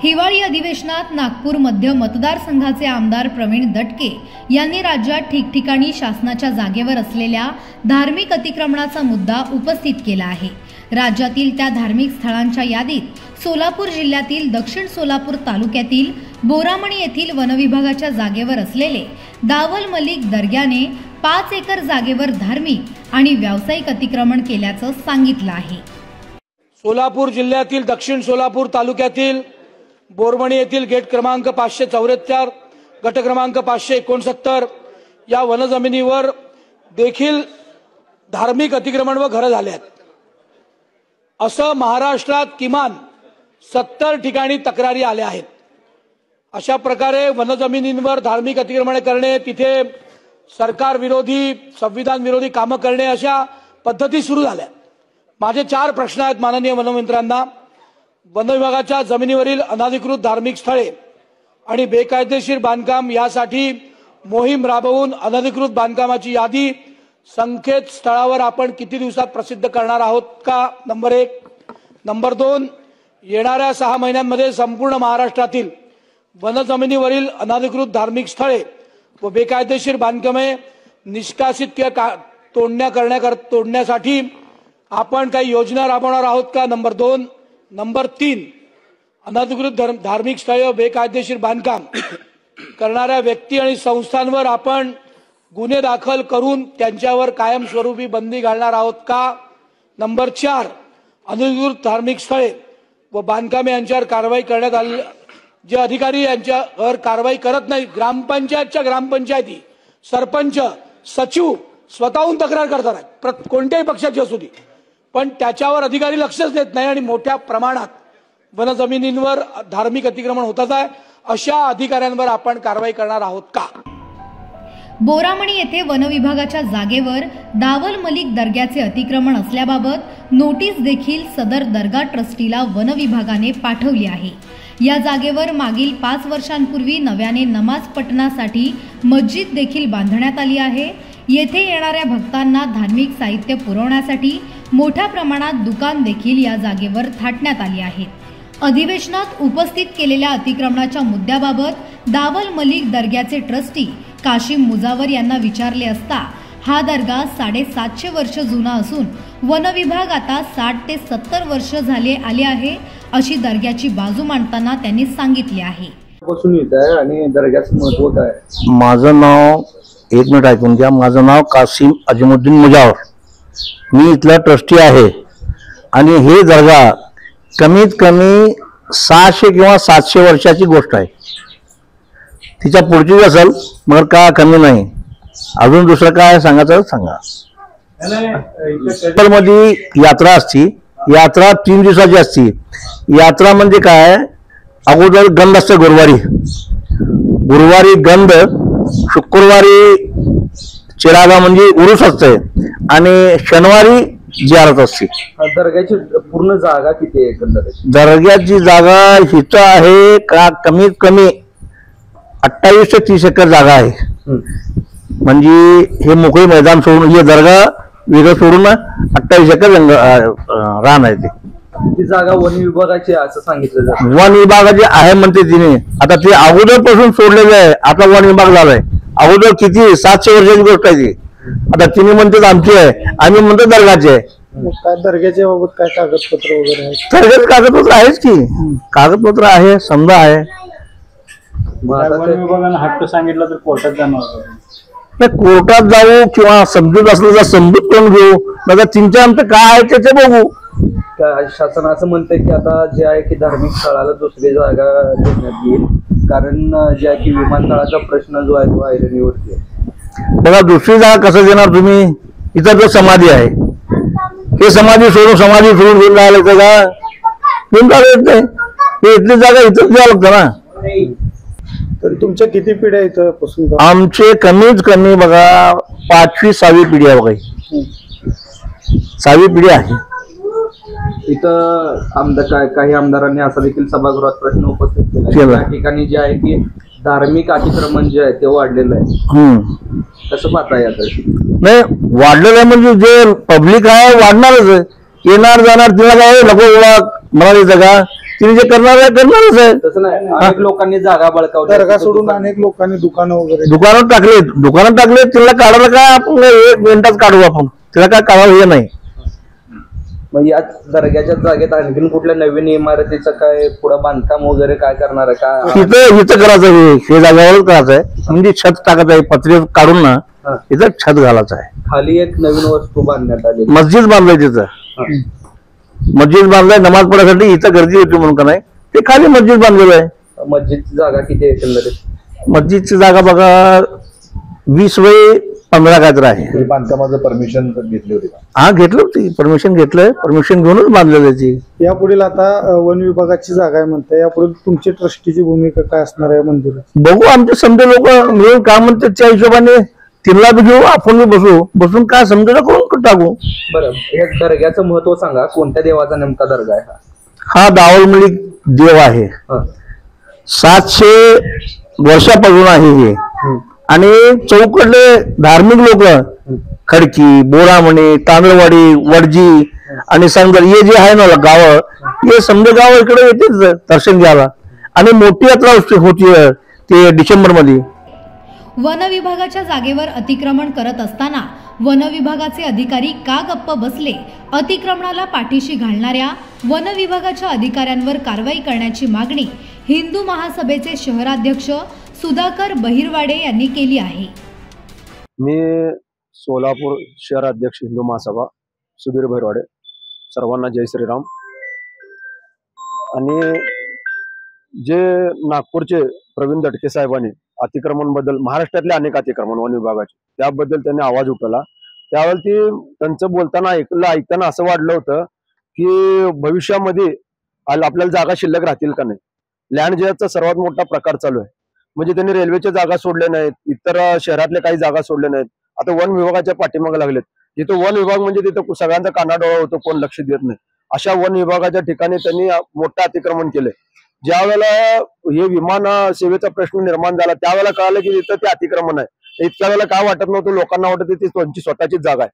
हिवाळी अधिवेशनात नागपूर मध्य मतदारसंघाचे आमदार प्रवीण दटके यांनी राज्यात ठिकठिकाणी शासनाच्या जागेवर असलेल्या धार्मिक अतिक्रमणाचा मुद्दा उपस्थित केला आहे। राज्यातील त्या धार्मिक स्थळांच्या यादीत सोलापूर जिल्ह्यातील दक्षिण सोलापूर तालुक्यातील बोरामणी येथील वनविभागाच्या जागेवर असलेले दावल मलिक दर्ग्याने 5 एकर जागेवर धार्मिक आणि व्यावसायिक अतिक्रमण केल्याचं सांगितलं आहे। सोलापूर जिल्ह्यातील दक्षिण सोलापूर तालुक्यातील बोरमणी येथील गेट क्रमांक 574 गट क्रमांक 569 या वनजमिनीवर देखील धार्मिक अतिक्रमण व घरं झाले आहेत। असं महाराष्ट्रात किमान 70 ठिकाणी तक्रारी आल्या आहेत। अशा प्रकारे वनजमिनींवर धार्मिक अतिक्रमण करणे, तिथे सरकार विरोधी संविधान विरोधी कामं करणे अशा पद्धती सुरू झाल्या। माझे 4 प्रश्न आहेत माननीय वनमंत्र्यांना। वन विभागाच्या जमिनीवरील अनधिकृत धार्मिक स्थळे आणि बेकायदेशीर बांधकाम यासाठी मोहीम राबवून अनधिकृत बांधकामाची यादी संकेतस्थळावर आपण किती दिवसात प्रसिद्ध करणार आहोत का? नंबर 1। नंबर 2, येणाऱ्या 6 महिन्यांमध्ये संपूर्ण महाराष्ट्रातील वनजमिनीवरील अनधिकृत धार्मिक स्थळे व बेकायदेशीर बांधकामे निष्कासित किंवा तोडण्यासाठी आपण काही योजना राबवणार आहोत का? नंबर 2। नंबर 3, अनधिकृत धार्मिक स्थळे व बेकायदेशीर बांधकाम करणाऱ्या व्यक्ती आणि संस्थांवर आपण गुन्हे दाखल करून त्यांच्यावर कायमस्वरूपी बंदी घालणार आहोत का? नंबर 4, अनधिकृत धार्मिक स्थळे व बांधकामे यांच्यावर कारवाई करण्यात आली, जे अधिकारी यांच्यावर कारवाई करत नाही, ग्रामपंचायतच्या ग्रामपंचायती सरपंच सचिव स्वतःहून तक्रार करतात, कोणत्याही पक्षाची असू दे, पण त्याच्यावर अधिकारी लक्षच देत नाही आणि मोठ्या प्रमाणात वनजमिनींवर धार्मिक अतिक्रमण होतात आहे। अशा अधिकाऱ्यांवर आपण कारवाई करणार आहोत का? बोरामणी येथे वनविभागाच्या जागेवर दावल मलिक दर्ग्याचे अतिक्रमण असल्याबाबत नोटीस देखील सदर दर्गा ट्रस्टीला वनविभागाने पाठवली आहे। या जागेवर मागील 5 वर्षांपूर्वी नव्याने नमाज पठणासाठी मस्जिद देखील बांधण्यात आली आहे। येथे येणाऱ्या भक्तांना धार्मिक साहित्य पुरवण्यासाठी मोठ्या प्रमाणात दुकान देखील या जागेवर थाटण्यात आली आहेत। अधिवेशनात उपस्थित केलेल्या अतिक्रमणाच्या मुद्द्याबाबत दावल मलिक दर्ग्याचे ट्रस्टी काशिम मुजावर यांना विचारले असता हा दर्गा 750 वर्ष जुना असून वनविभाग आता 60 ते 70 वर्ष आले आहे अशी दर्ग्याची बाजू मांडताना त्यांनी सांगितले आहे। आणि दर्ग्याचं महत्व काय? माझं नाव, एक मिनिट ऐकून घ्या, माझं नाव कासिम अजमुद्दीन मुजावर, मी इथला ट्रस्टी आहे आणि हे दर्गा कमीत कमी 600 किंवा 700 वर्षाची गोष्ट आहे। तिच्या पुढची असेल मगर का कमी नाही। अजून दुसरं काय सांगायचं सांगा। मध्ये यात्रा असती, यात्रा 3 दिवसाची असती। यात्रा म्हणजे काय, अगोदर गंध असते गुरुवारी गंध, शुक्रवारी चिरागा म्हणजे उरूस असते आणि शनिवारी जियारत असते। दर्ग्याची पूर्ण जागा किती आहे एकंदरीत? दर्ग्याची जागा हिथं आहे का कमीत कमी 28 ते 30 एकर जागा आहे। म्हणजे हे मोकळे मैदान सोडून हे दर्गा वेगळं सोडून 28 एकर रान आहे। ती जागा वन विभागाची असं सांगितलं जातं। वन विभागाची आहे म्हणते तिने, आता ते अगोदर पासून सोडलेलं आहे, आता वन विभाग झालाय। अगोदर किती 700 वर्षाची गोष्ट आहे ती, आता तिने म्हणते आमची आहे, आम्ही म्हणतो दर्गाची आहे। काय दर्ग्याच्या बाबत काय कागदपत्र वगैरे आहे? दर्ग्यात कागदपत्र आहेच की, कागदपत्र आहे, समजा आहे। वन विभागाने हक्क सांगितलं तर कोर्टात जाणार नाही, कोर्टात जाऊ किंवा समजूत असलं तर समजूत करून घेऊ, नाही 3-4 आमचं काय आहे त्याचे बघू। शासन असं म्हणतंय की आता जे आहे की धार्मिक स्थळाला दुसरी जागा देण्यात येईल, कारण जे आहे की विमानतळाचा प्रश्न जो आहे तो ऐरणीवरती आहे। बघा, दुसरी जागा कसं देणार तुम्ही? इथं जो समाधी आहे, हे समाधी सोडून घेऊन जायला लागतं का? घेऊन जायला येत नाही, हे इथली जागा इथंच द्यावं लागतं ना। तर तुमच्या किती पिढ्या इथं पासून? आमचे कमीत कमी बघा 5वी 6वी पिढी आहे बघा, 6वी पिढी आहे इथं। काही आमदारांनी असा देखील सभागृहात प्रश्न उपस्थित केला, त्या ठिकाणी जे आहे की धार्मिक अतिक्रमण जे आहे ते वाढलेलं आहे, कसं पाहता येत? नाही, वाढलेलं आहे म्हणजे जे पब्लिक आहे वाढणारच, येणार जाणार तिला काय नको मला जागा तिने जे करणार आहे करणारच आहे. तसं नाही, अनेक लोकांनी जागा बळकावल्या, दर्गा सोडून अनेक लोकांनी दुकानं वगैरे दुकानात टाकले तिला काढायला काय आपण 1 मिनिटात काढू आपण, तिला काय काढावं हे नाही. मग या दर्ग्याच्या जागेत आणखीन कुठल्या नवीन इमारतीचं काय पुढे बांधकाम वगैरे काय करणार आहे का? इथं करायचं आहे, हे जागेवरच करायचं आहे. म्हणजे छत टाकायचं आहे, पत्रे काढून ना इथं छत घालायचं आहे. खाली एक नवीन वस्तू बांधण्यात आली, मस्जिद बांधलंय तिथं. मस्जिद बांधलाय नमाज पढायसाठी, इथं गर्दी होती म्हणून का नाही, ते खाली मस्जिद बांधलेलं आहे. मस्जिदची जागा किती आहे एकंदरीत? मस्जिदची जागा बघा 20/15 काय तर आहे. बांधकामाचं परमिशन घेतली होती का? हा घेतलं होती, परमिशन घेतलंय, परमिशन घेऊनच बांधलेलं आहे ती. यापुढील आता वन विभागाची जागा आहे म्हणते, यापुढील तुमची ट्रस्टीची भूमिका काय असणार आहे मंदिरात? बघू, आमचे समजे लोक मिळून काय म्हणतात त्या हिशोबाने तिला बी घेऊ, आपण बी बसून काय समजा करून टाकू. बरं, हे दर्ग्याचं महत्व सांगा, कोणत्या देवाचा नेमका दर्गा आहे हा दावल मलिक देव आहे. 700 वर्षापासून आहे हे. आणि चौकडले धार्मिक लोक खडकी, बोरामणी, तांदळवाडी, वडजी आणि समजा हे जे आहे ना गाव, हे समजा गाव इकडे येते दर्शन घ्यायला. आणि मोठी यात्रा होती ते डिसेंबर मध्ये. वन विभागाच्या जागेवर अतिक्रमण करत असताना वन विभागाचे अधिकारी का गप्प बसले? अतिक्रमणाला पाठीशी घालणाऱ्या वन विभागाच्या अधिकाऱ्यांवर कारवाई करण्याची मागणी हिंदू महासभेचे शहराध्यक्ष सुधाकर बहिरवाडे यांनी केली आहे. मी सोलापूर शहर अध्यक्ष हिंदू महासभा सुधीर बहिरवाडे. सर्वांना जय श्रीराम. आणि जे नागपूरचे प्रवीण दटके साहेबांनी अतिक्रमण बद्दल, महाराष्ट्रातले अनेक अतिक्रमण वन विभागाचे, त्याबद्दल त्यांनी आवाज उठवला. त्यावेळी त्यांचं बोलताना ऐकताना असं वाटलं होतं की भविष्यामध्ये आपल्याला जागा शिल्लक राहतील का नाही. लँड जेचा सर्वात मोठा प्रकार चालू आहे. म्हणजे त्यांनी रेल्वेच्या जागा सोडल्या नाहीत, इतर शहरातल्या काही जागा सोडल्या नाहीत. आता वन विभागाच्या पाठीमागे लागलेत. जिथं वन विभाग म्हणजे तिथं सगळ्यांचा कानाडोळा होतो, कोण लक्ष देत नाही. अशा वन विभागाच्या ठिकाणी त्यांनी मोठं अतिक्रमण केलंय. ज्या वेळेला हे विमान सेवेचा प्रश्न निर्माण झाला त्यावेळेला कळालं की तिथं ते अतिक्रमण आहे. इतक्या वेळेला काय वाटत नव्हतं, लोकांना वाटत ती त्यांची स्वतःचीच जागा आहे.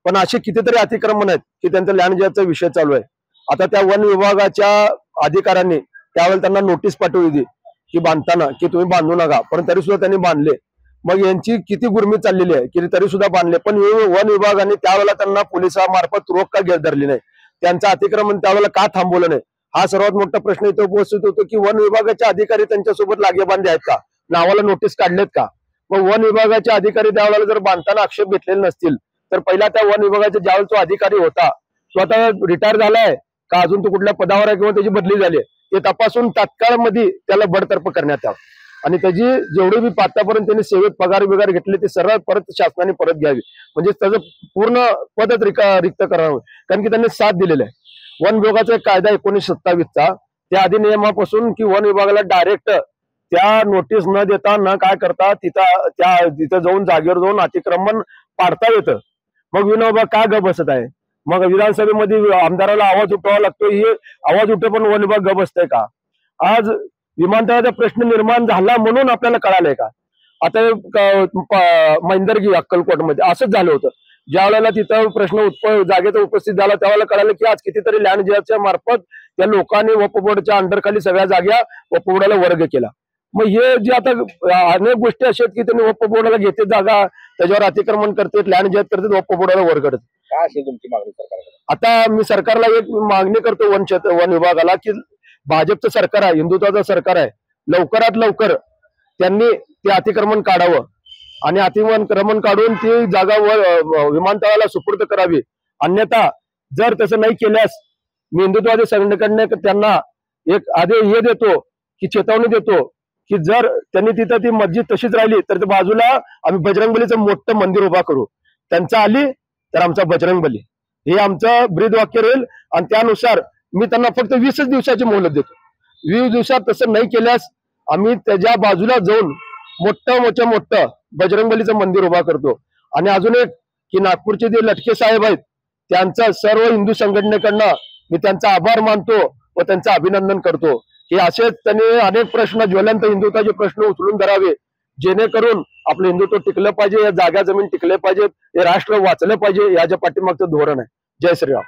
पण असे कितीतरी अतिक्रमण आहेत की त्यांचा लँड जेचा विषय चालू आहे. आता त्या वन विभागाच्या अधिकाऱ्यांनी त्यावेळेला त्यांना नोटीस पाठवली होती की बांधताना की तुम्ही बांधू नका, पण तरी सुद्धा त्यांनी बांधले. मग यांची किती गुरमी चाललेली आहे की तरी सुद्धा बांधले. पण वन विभागाने त्यावेळेला त्यांना पोलिसामार्फत रोख का धरली नाही, त्यांचं अतिक्रमण त्यावेळेला का थांबवलं नाही, हा सर्वात मोठा प्रश्न इथे उपस्थित होतो. की वन विभागाचे अधिकारी त्यांच्यासोबत लागेबांधे आहेत का, नावाला नोटीस काढलेत का? मग वन विभागाचे अधिकारी त्यावेळेला जर बांधताना आक्षेप घेतलेले नसतील तर पहिला त्या वन विभागाचा ज्यावेळेला जो अधिकारी होता तो आता रिटायर झालाय का, अजून तो कुठल्या पदावर आहे किंवा त्याची बदली झाली आहे, ते तपासून तात्काळ मध्ये त्याला बडतर्फ करण्यात यावं. आणि त्याची जेवढी बी आतापर्यंत त्यांनी सेवेत पगार बिगार घेतले ते सर्व परत शासनाने परत घ्यावी. म्हणजे त्याचं पूर्ण पदच रिक्त करावं. कारण की त्यांनी साथ दिलेला आहे. वन विभागाचा एक कायदा 1927चा, त्या अधिनियमापासून की वन विभागाला डायरेक्ट त्या नोटीस न देता न काय करता तिथं जाऊन जागेवर जाऊन अतिक्रमण पाडता येतं. मग विनोबा का ग बसत आहे? मग विधानसभेमध्ये आमदाराला आवाज उठवावा लागतो, ही आवाज उठे पण वन विभाग ग बसतंय का? आज विमानतळाचा प्रश्न निर्माण झाला म्हणून आपल्याला कळालंय का? आता मैंदर्गी अक्कलकोटमध्ये असंच झालं होतं. ज्या वेळेला तिथं प्रश्न जागेचा उपस्थित झाला त्यावेळेला कळालं की आज कितीतरी लँड जिहाच्या मार्फत त्या लोकांनी वक्फ बोर्डच्या अंडरखाली सगळ्या जागा वक्फ बोर्डाला वर्ग केला. मग हे जे आता अनेक गोष्टी अशा आहेत की त्यांनी वक्फ बोर्डाला घेते जागा, त्याच्यावर अतिक्रमण करतात, लँड जिहात करतात, वक्फ बोर्डाला वर्ग करतात. काय असेल तुमची मागणी सरकारकडे? आता मी सरकारला एक मागणी करतो वन विभागाला की भाजपचं सरकार आहे, हिंदुत्वाचं सरकार आहे, लवकरात लवकर त्यांनी ते अतिक्रमण काढावं आणि अतिक्रमण काढून ती जागा विमानतळाला सुपूर्द करावी. अन्यथा जर तसं नाही केल्यास मी हिंदुत्वादी संघटनेकडनं त्यांना एक आदेश हे देतो की चेतावणी देतो की जर त्यांनी तिथं ती मस्जिद तशीच राहिली तर बाजूला आम्ही बजरंगबलीचं मोठं मंदिर उभा करू. त्यांचं आली तर आमचा बजरंगबली, हे आमचं ब्रीद वाक्य राहील. आणि त्यानुसार मी त्यांना फक्त 20 दिवसाची मोहलत देतो. 20 दिवसात तसं नाही केल्यास आम्ही त्याच्या बाजूला जाऊन मोठं बजरंगबलीचं मंदिर उभा करतो. आणि अजून एक की नागपूरचे जे लटके साहेब आहेत त्यांचा सर्व हिंदू संघटनेकडनं मी त्यांचा आभार मानतो व त्यांचं अभिनंदन करतो की असेच त्यांनी अनेक प्रश्न, ज्वलंत हिंदुत्वाचे प्रश्न उचलून धरावे, जेणेकरून आपलं हिंदुत्व टिकलं पाहिजे, या जागा जमीन टिकले पाहिजेत, हे राष्ट्र वाचलं पाहिजे, याच्या पाठीमागचं धोरण आहे. जय श्रीराम.